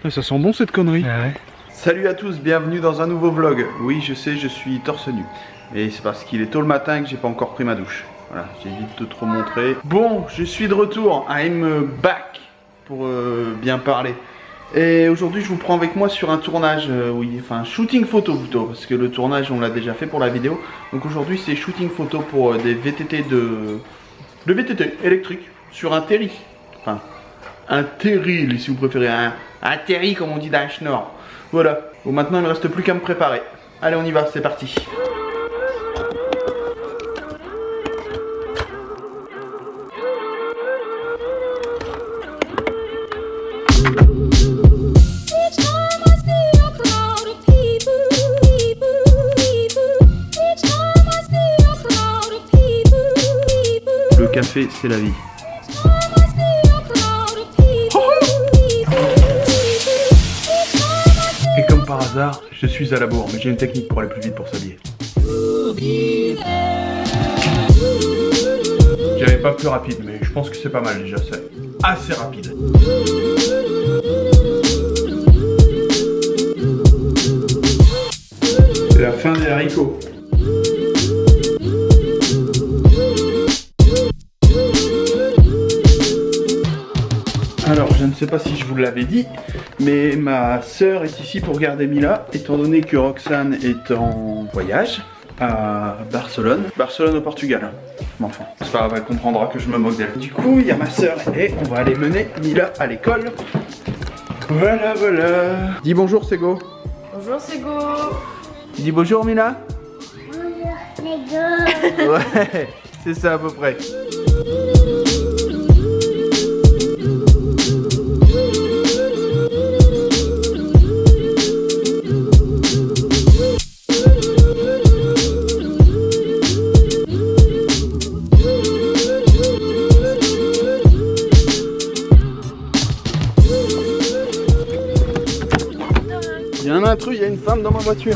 Ça sent bon cette connerie. Ah ouais. Salut à tous, bienvenue dans un nouveau vlog. Oui, je sais, je suis torse nu. Et c'est parce qu'il est tôt le matin que j'ai pas encore pris ma douche. Voilà, j'évite de trop montrer. Bon, je suis de retour. I'm back pour bien parler. Et aujourd'hui, je vous prends avec moi sur un tournage, oui, enfin shooting photo plutôt, parce que le tournage on l'a déjà fait pour la vidéo. Donc aujourd'hui, c'est shooting photo pour des VTT de VTT électrique sur un terri. Enfin, un terril si vous préférez, un terri comme on dit dans le Nord. Voilà, bon maintenant il ne me reste plus qu'à me préparer. Allez, on y va, c'est parti. Le café, c'est la vie. Et comme par hasard, je suis à la bourre, mais j'ai une technique pour aller plus vite pour s'habiller. J'irai pas plus rapide, mais je pense que c'est pas mal déjà, c'est assez rapide. C'est la fin des haricots. Alors, je ne sais pas si je vous l'avais dit, mais ma sœur est ici pour garder Mila, étant donné que Roxane est en voyage à Barcelone. Barcelone au Portugal. Mais enfin, c'est pas grave, elle comprendra que je me moque d'elle. Du coup, il y a ma sœur et on va aller mener Mila à l'école. Voilà, voilà. Dis bonjour, Sego. Bonjour, Sego. Dis bonjour, Mila. Bonjour, Sego. Ouais, c'est ça à peu près. Il y a un intrus, il y a une femme dans ma voiture.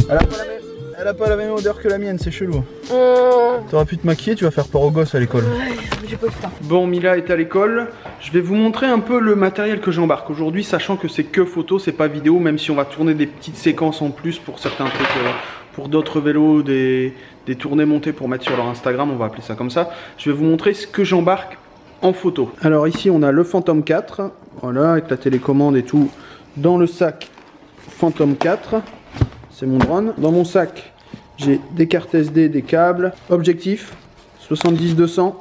Elle a pas la même odeur que la mienne, c'est chelou. T'aurais pu te maquiller, tu vas faire peur aux gosses à l'école. Ouais, j'ai pas le temps. Bon, Mila est à l'école. Je vais vous montrer un peu le matériel que j'embarque aujourd'hui, sachant que c'est que photo, c'est pas vidéo, même si on va tourner des petites séquences en plus pour certains trucs, pour d'autres vélos, des tournées montées pour mettre sur leur Instagram, on va appeler ça comme ça. Je vais vous montrer ce que j'embarque en photo. Alors ici, on a le Phantom 4, voilà, avec la télécommande et tout, dans le sac Phantom 4. C'est mon drone. Dans mon sac, j'ai des cartes SD, des câbles, objectif 70-200,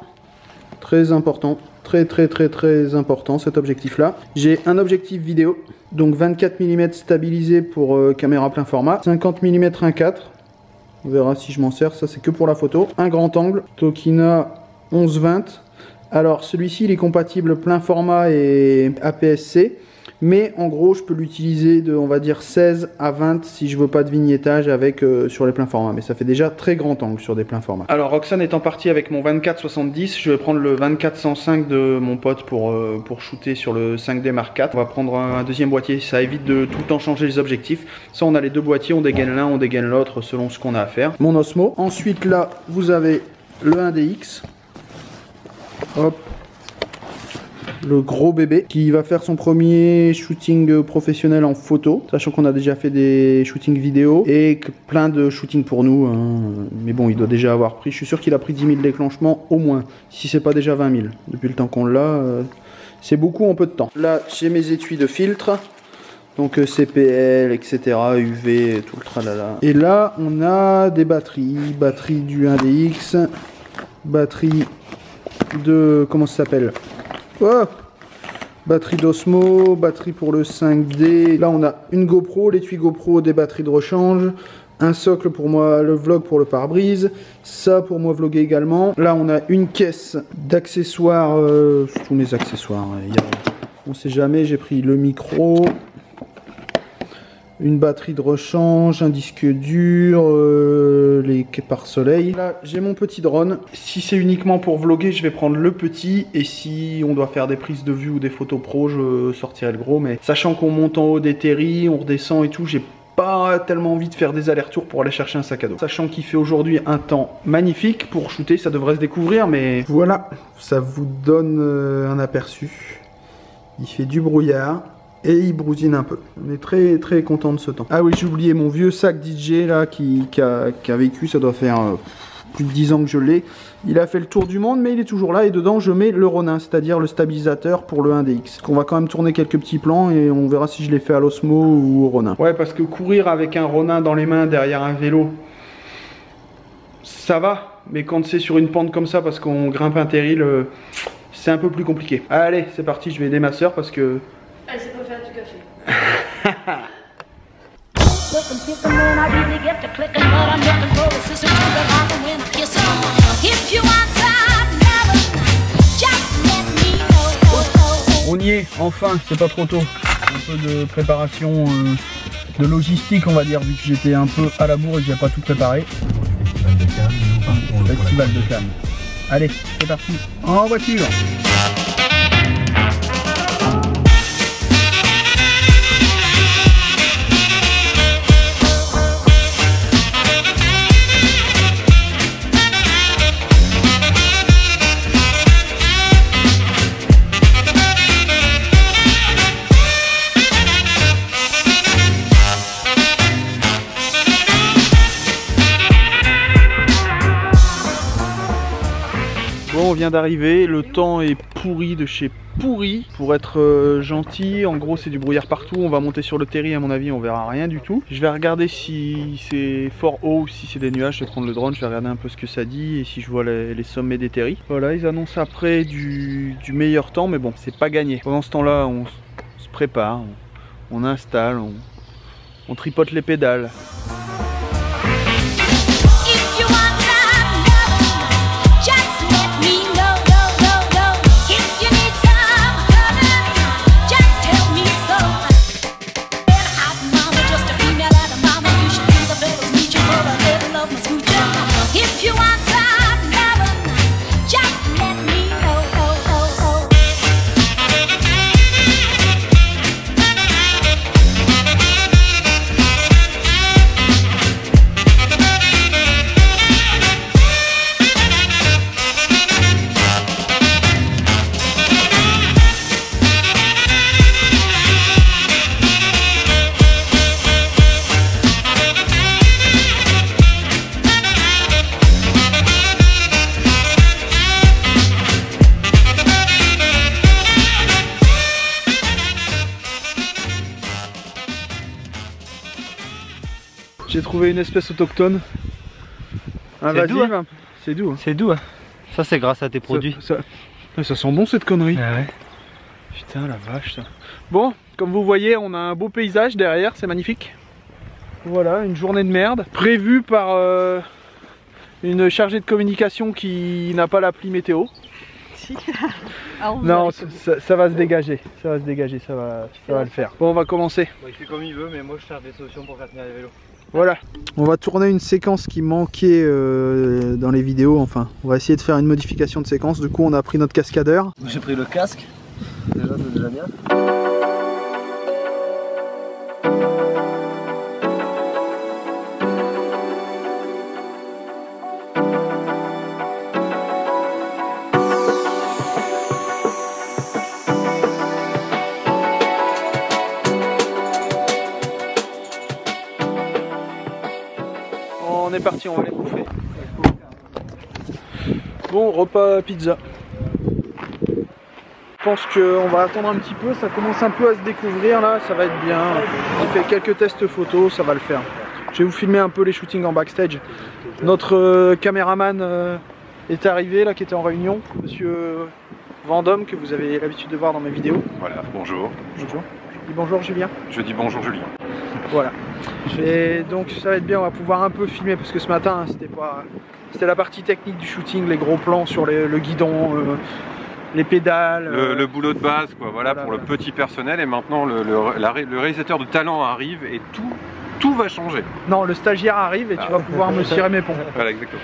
très important, très important cet objectif là. J'ai un objectif vidéo, donc 24 mm stabilisé pour caméra plein format, 50 mm 1.4, on verra si je m'en sers, ça c'est que pour la photo. Un grand angle, Tokina 11-20, alors celui-ci il est compatible plein format et APS-C. Mais en gros, je peux l'utiliser de, on va dire, 16 à 20 si je veux pas de vignettage avec sur les pleins formats. Mais ça fait déjà très grand angle sur des pleins formats. Alors, Roxane étant partie avec mon 24-70, je vais prendre le 24-105 de mon pote pour shooter sur le 5D Mark IV. On va prendre un deuxième boîtier, ça évite de tout le temps changer les objectifs. Ça, on a les deux boîtiers, on dégaine l'un, on dégaine l'autre selon ce qu'on a à faire. Mon Osmo. Ensuite, là, vous avez le 1DX. Hop. Le gros bébé qui va faire son premier shooting professionnel en photo, sachant qu'on a déjà fait des shootings vidéo et plein de shootings pour nous, hein. Mais bon, il doit déjà avoir pris, je suis sûr qu'il a pris 10 000 déclenchements au moins, si c'est pas déjà 20 000 depuis le temps qu'on l'a. C'est beaucoup en peu de temps. Là, j'ai mes étuis de filtre, donc CPL, etc., UV, tout le tralala. Et là, on a des batteries du 1DX, batterie de, comment ça s'appelle? Oh, batterie d'Osmo, batterie pour le 5D. Là on a une GoPro, l'étui GoPro, des batteries de rechange, un socle pour moi, le vlog pour le pare-brise, ça pour moi vlogger également. Là on a une caisse d'accessoires, tous mes accessoires, on sait jamais, j'ai pris le micro, une batterie de rechange, un disque dur, les pare-soleil. Là, j'ai mon petit drone. Si c'est uniquement pour vlogger, je vais prendre le petit. Et si on doit faire des prises de vue ou des photos pro, je sortirai le gros. Mais sachant qu'on monte en haut des terris, on redescend et tout, j'ai pas tellement envie de faire des allers-retours pour aller chercher un sac à dos. Sachant qu'il fait aujourd'hui un temps magnifique pour shooter, ça devrait se découvrir, mais voilà, ça vous donne un aperçu. Il fait du brouillard. et il brousine un peu. On est très content de ce temps. Ah oui, j'ai oublié mon vieux sac DJ là qui a vécu, ça doit faire plus de 10 ans que je l'ai. Il a fait le tour du monde mais il est toujours là et dedans je mets le Ronin, c'est-à-dire le stabilisateur pour le 1DX. On va quand même tourner quelques petits plans et on verra si je l'ai fait à l'Osmo ou au Ronin. Ouais, parce que courir avec un Ronin dans les mains derrière un vélo, ça va, mais quand c'est sur une pente comme ça parce qu'on grimpe un terril, c'est un peu plus compliqué. Allez, c'est parti, je vais aider ma soeur parce que... Allez, c'est pour faire du café. On y est, enfin, c'est pas trop tôt. Un peu de préparation, de logistique on va dire, vu que j'étais un peu à la bourre et que j'ai pas tout préparé. Festival de Cannes. Allez, c'est parti, en voiture. On vient d'arriver, le temps est pourri de chez pourri. Pour être gentil, en gros c'est du brouillard partout. On va monter sur le terri, à mon avis on verra rien du tout. Je vais regarder si c'est fort haut ou si c'est des nuages. Je vais prendre le drone, je vais regarder un peu ce que ça dit et si je vois les sommets des terris. Voilà, ils annoncent après du meilleur temps, mais bon, c'est pas gagné. Pendant ce temps-là, on se prépare, on installe, on tripote les pédales. J'ai trouvé une espèce autochtone. Invasive. C'est doux. C'est doux. Hein. Ça c'est grâce à tes produits. Ça sent bon cette connerie. Ah ouais. Putain la vache ça. Bon, comme vous voyez, on a un beau paysage derrière, c'est magnifique. Voilà, une journée de merde. Prévue par une chargée de communication qui n'a pas l'appli météo. Si. Non, ça va se dégager. Ça va se dégager, ça va le faire. Bon, on va commencer. Bon, il fait comme il veut, mais moi je cherche des solutions pour faire tenir les vélos. Voilà, on va tourner une séquence qui manquait dans les vidéos, enfin on va essayer de faire une modification de séquence, du coup on a pris notre cascadeur. J'ai pris le casque, déjà c'est déjà bien. On est parti, on va les bouffer. Bon, repas pizza. Je pense qu'on va attendre un petit peu, ça commence un peu à se découvrir là, ça va être bien. J'ai fait quelques tests photos, ça va le faire. Je vais vous filmer un peu les shootings en backstage. Notre caméraman est arrivé là, qui était en réunion, monsieur Vendôme, que vous avez l'habitude de voir dans mes vidéos. Voilà, bonjour. Bonjour. Je dis bonjour Julien. Je dis bonjour Julien. Voilà. Et donc ça va être bien, on va pouvoir un peu filmer parce que ce matin c'était la partie technique du shooting, les gros plans sur le guidon, les pédales. Le boulot de base, quoi, voilà pour le petit personnel. Et maintenant le réalisateur de talent arrive et tout va changer. Non, le stagiaire arrive et tu vas pouvoir me cirer mes ponts. Voilà, exactement.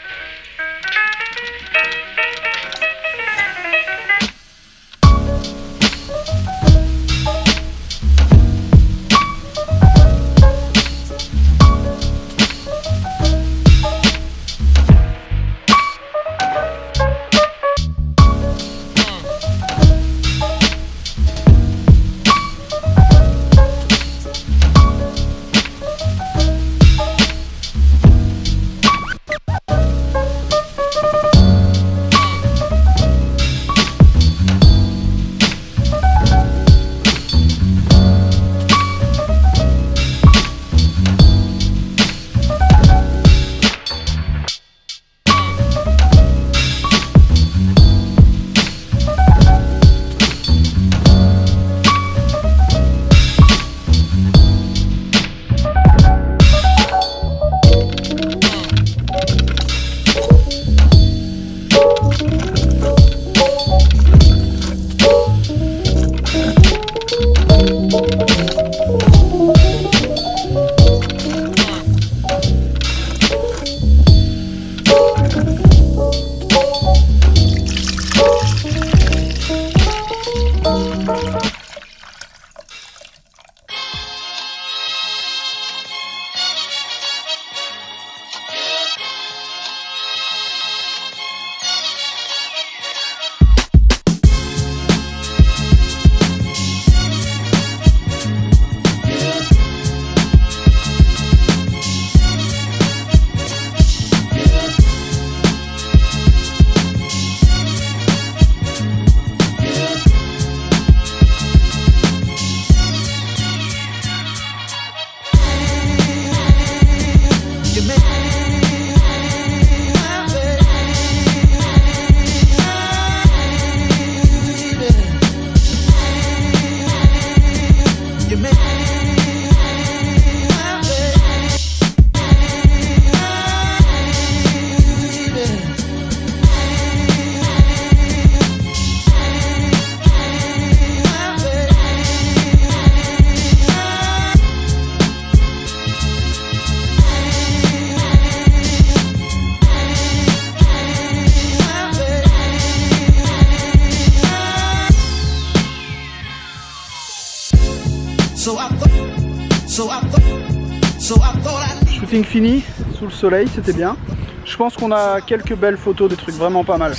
Shooting fini, sous le soleil, c'était bien. Je pense qu'on a quelques belles photos, des trucs vraiment pas mal.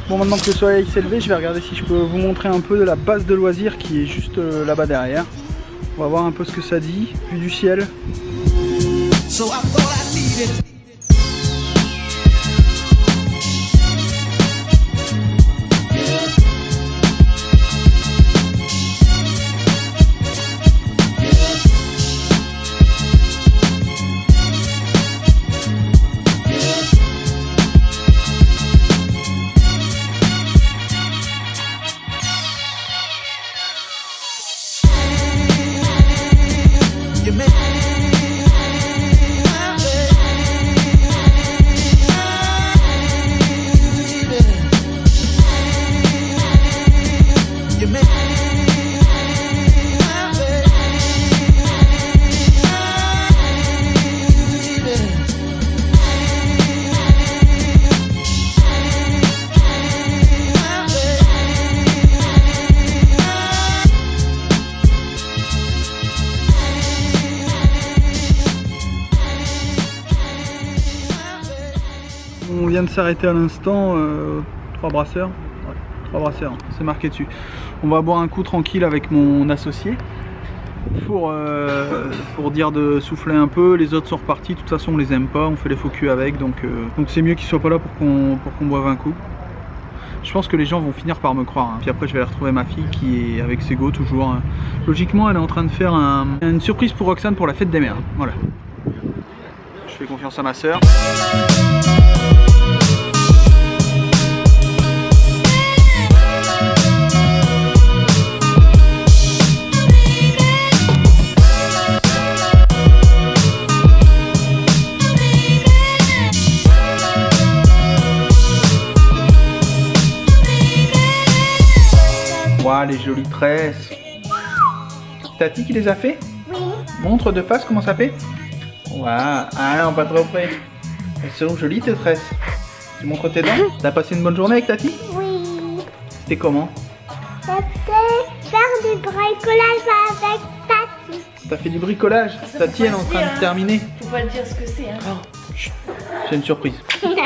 Bon, maintenant que le soleil s'est levé, je vais regarder si je peux vous montrer un peu de la base de loisirs qui est juste là-bas derrière. On va voir un peu ce que ça dit, vue du ciel. On vient de s'arrêter à l'instant, 3 brasseurs, ouais, 3 brasseurs, c'est marqué dessus. On va boire un coup tranquille avec mon associé pour dire de souffler un peu. Les autres sont repartis, de toute façon on les aime pas, on fait les faux culs avec, donc c'est mieux qu'ils soient pas là pour qu'on boive un coup. Je pense que les gens vont finir par me croire, hein. Puis après je vais aller retrouver ma fille qui est avec Sego toujours, hein. Logiquement elle est en train de faire une surprise pour Roxane pour la fête des mères, voilà. Je fais confiance à ma soeur. Waouh, les jolies tresses. Tati qui les a fait? Oui. Montre de face comment ça fait. Waouh, ah non, pas trop près. Elles sont jolies tes tresses. Tu montres tes dents? T'as passé une bonne journée avec Tati? Oui. C'était comment? C'était faire du bricolage avec Tati. T'as fait du bricolage? Tati elle est en train de terminer. Faut pas le dire ce que c'est, hein. Oh, c'est une surprise.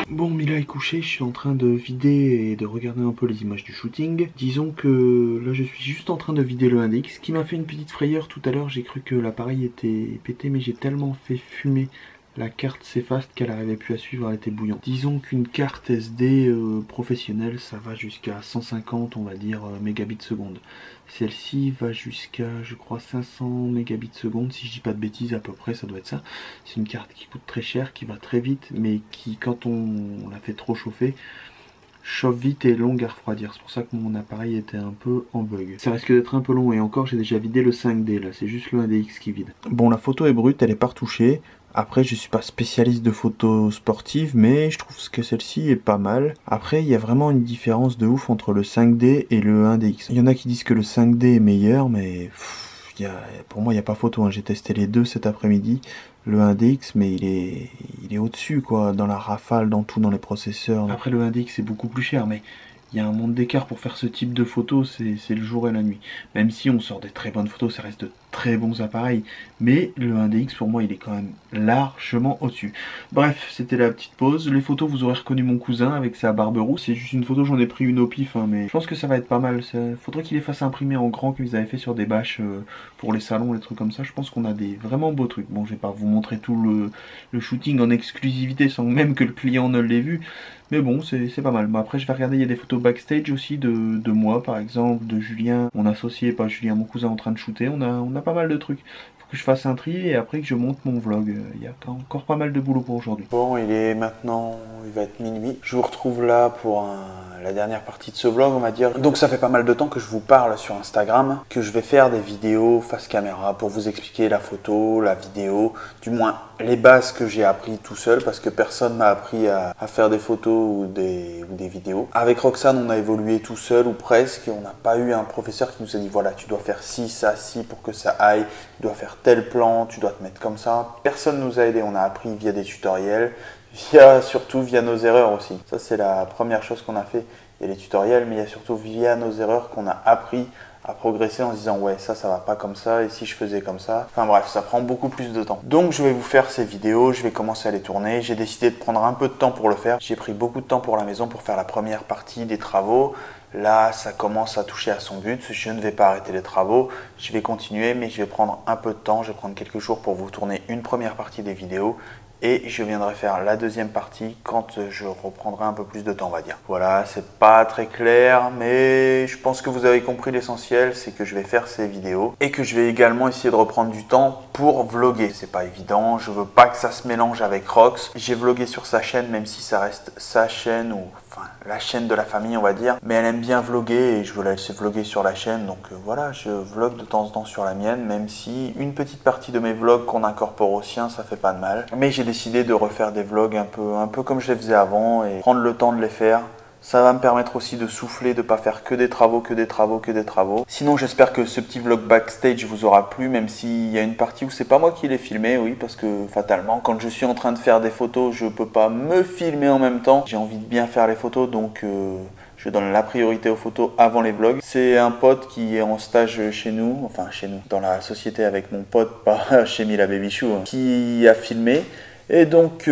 Bon, Mila est couchée, je suis en train de vider et de regarder un peu les images du shooting. Disons que là je suis juste en train de vider le 1DX, ce qui m'a fait une petite frayeur tout à l'heure. J'ai cru que l'appareil était pété, mais j'ai tellement fait fumer la carte C-Fast qu'elle n'arrivait plus à suivre, elle était bouillante. Disons qu'une carte SD professionnelle, ça va jusqu'à 150, on va dire, mégabits seconde. Celle-ci va jusqu'à, je crois, 500 mégabits seconde, si je dis pas de bêtises, à peu près, ça doit être ça. C'est une carte qui coûte très cher, qui va très vite, mais qui, quand on la fait trop chauffer, chauffe vite et est longue à refroidir. C'est pour ça que mon appareil était un peu en bug. Ça risque d'être un peu long, et encore, j'ai déjà vidé le 5D, là, c'est juste le 1DX qui vide. Bon, la photo est brute, elle est pas retouchée. Après, je suis pas spécialiste de photos sportives, mais je trouve que celle-ci est pas mal. Après, il y a vraiment une différence de ouf entre le 5D et le 1DX. Il y en a qui disent que le 5D est meilleur, mais pour moi, il n'y a pas photo, hein. J'ai testé les deux cet après-midi. Le 1DX, mais il est au-dessus, quoi, dans la rafale, dans tout, dans les processeurs. Après, le 1DX est beaucoup plus cher, mais il y a un monde d'écart pour faire ce type de photos, c'est le jour et la nuit. Même si on sort des très bonnes photos, ça reste de très bons appareils. Mais le 1DX, pour moi, il est quand même largement au-dessus. Bref, c'était la petite pause. Les photos, vous aurez reconnu mon cousin avec sa barbe rousse. C'est juste une photo, j'en ai pris une au pif, hein, mais je pense que ça va être pas mal. Il faudrait qu'il les fasse imprimer en grand, qu'ils avaient fait sur des bâches pour les salons, les trucs comme ça. Je pense qu'on a des vraiment beaux trucs. Bon, je vais pas vous montrer tout le shooting en exclusivité sans même que le client ne l'ait vu. Mais bon, c'est pas mal. Bon, après, je vais regarder, il y a des photos backstage aussi de moi, par exemple, de Julien, mon associé, pas Julien, mon cousin en train de shooter. On a pas mal de trucs. Faut que je fasse un tri et après que je monte mon vlog. Il y a encore pas mal de boulot pour aujourd'hui. Bon, il est maintenant, il va être minuit. Je vous retrouve là pour la dernière partie de ce vlog, on va dire. Donc ça fait pas mal de temps que je vous parle sur Instagram, que je vais faire des vidéos face caméra pour vous expliquer la photo, la vidéo, du moins les bases que j'ai appris tout seul parce que personne m'a appris à faire des photos ou des vidéos. Avec Roxane, on a évolué tout seul ou presque. On n'a pas eu un professeur qui nous a dit voilà, tu dois faire ci, ça, ci pour que ça aille, tu dois faire tel plan, tu dois te mettre comme ça. Personne nous a aidé, on a appris via des tutoriels, surtout via nos erreurs aussi. Ça c'est la première chose qu'on a fait. Il y a les tutoriels, mais il y a surtout via nos erreurs qu'on a appris à progresser en se disant ouais ça va pas comme ça et si je faisais comme ça. Enfin bref, ça prend beaucoup plus de temps. Donc je vais vous faire ces vidéos, je vais commencer à les tourner. J'ai décidé de prendre un peu de temps pour le faire. J'ai pris beaucoup de temps pour la maison pour faire la première partie des travaux. Là ça commence à toucher à son but. Je ne vais pas arrêter les travaux. Je vais continuer mais je vais prendre un peu de temps. Je vais prendre quelques jours pour vous tourner une première partie des vidéos. Et je viendrai faire la deuxième partie quand je reprendrai un peu plus de temps, on va dire. Voilà, c'est pas très clair, mais je pense que vous avez compris l'essentiel, c'est que je vais faire ces vidéos et que je vais également essayer de reprendre du temps pour vlogger. C'est pas évident, je veux pas que ça se mélange avec Rox. J'ai vlogué sur sa chaîne, même si ça reste sa chaîne ou enfin la chaîne de la famille, on va dire. Mais elle aime bien vlogger et je veux la laisser vlogger sur la chaîne, donc voilà, je vlog de temps en temps sur la mienne, même si une petite partie de mes vlogs qu'on incorpore au sien, ça fait pas de mal. Mais j'ai décidé de refaire des vlogs un peu comme je les faisais avant et prendre le temps de les faire. Ça va me permettre aussi de souffler, de ne pas faire que des travaux. Sinon, j'espère que ce petit vlog backstage vous aura plu, même s'il y a une partie où c'est pas moi qui l'ai filmé, oui, parce que fatalement, quand je suis en train de faire des photos, je peux pas me filmer en même temps. J'ai envie de bien faire les photos, donc je donne la priorité aux photos avant les vlogs. C'est un pote qui est en stage chez nous, enfin chez nous, dans la société avec mon pote, pas chez Mila Babychou, hein, qui a filmé. Et donc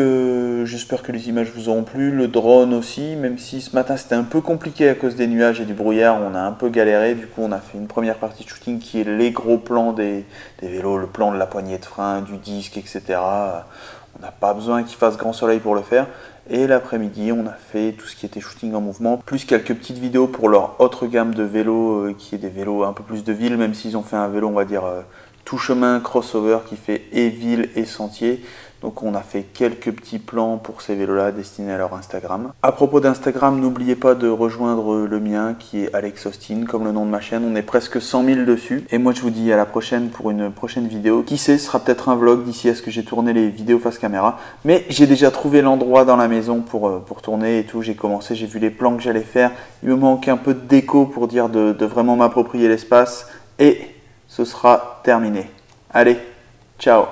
j'espère que les images vous auront plu, le drone aussi, même si ce matin c'était un peu compliqué à cause des nuages et du brouillard, on a un peu galéré, du coup on a fait une première partie de shooting qui est les gros plans des vélos, le plan de la poignée de frein, du disque, etc. On n'a pas besoin qu'il fasse grand soleil pour le faire. Et l'après-midi, on a fait tout ce qui était shooting en mouvement, plus quelques petites vidéos pour leur autre gamme de vélos, qui est des vélos un peu plus de ville, même s'ils ont fait un vélo, on va dire, tout chemin crossover qui fait et ville et sentier. Donc on a fait quelques petits plans pour ces vélos-là destinés à leur Instagram. À propos d'Instagram, n'oubliez pas de rejoindre le mien qui est Alex Austin, comme le nom de ma chaîne. On est presque 100 000 dessus. Et moi je vous dis à la prochaine pour une prochaine vidéo. Qui sait, ce sera peut-être un vlog d'ici à ce que j'ai tourné les vidéos face caméra. Mais j'ai déjà trouvé l'endroit dans la maison pour tourner et tout. J'ai commencé, j'ai vu les plans que j'allais faire. Il me manque un peu de déco pour dire de vraiment m'approprier l'espace. Et ce sera terminé. Allez, ciao!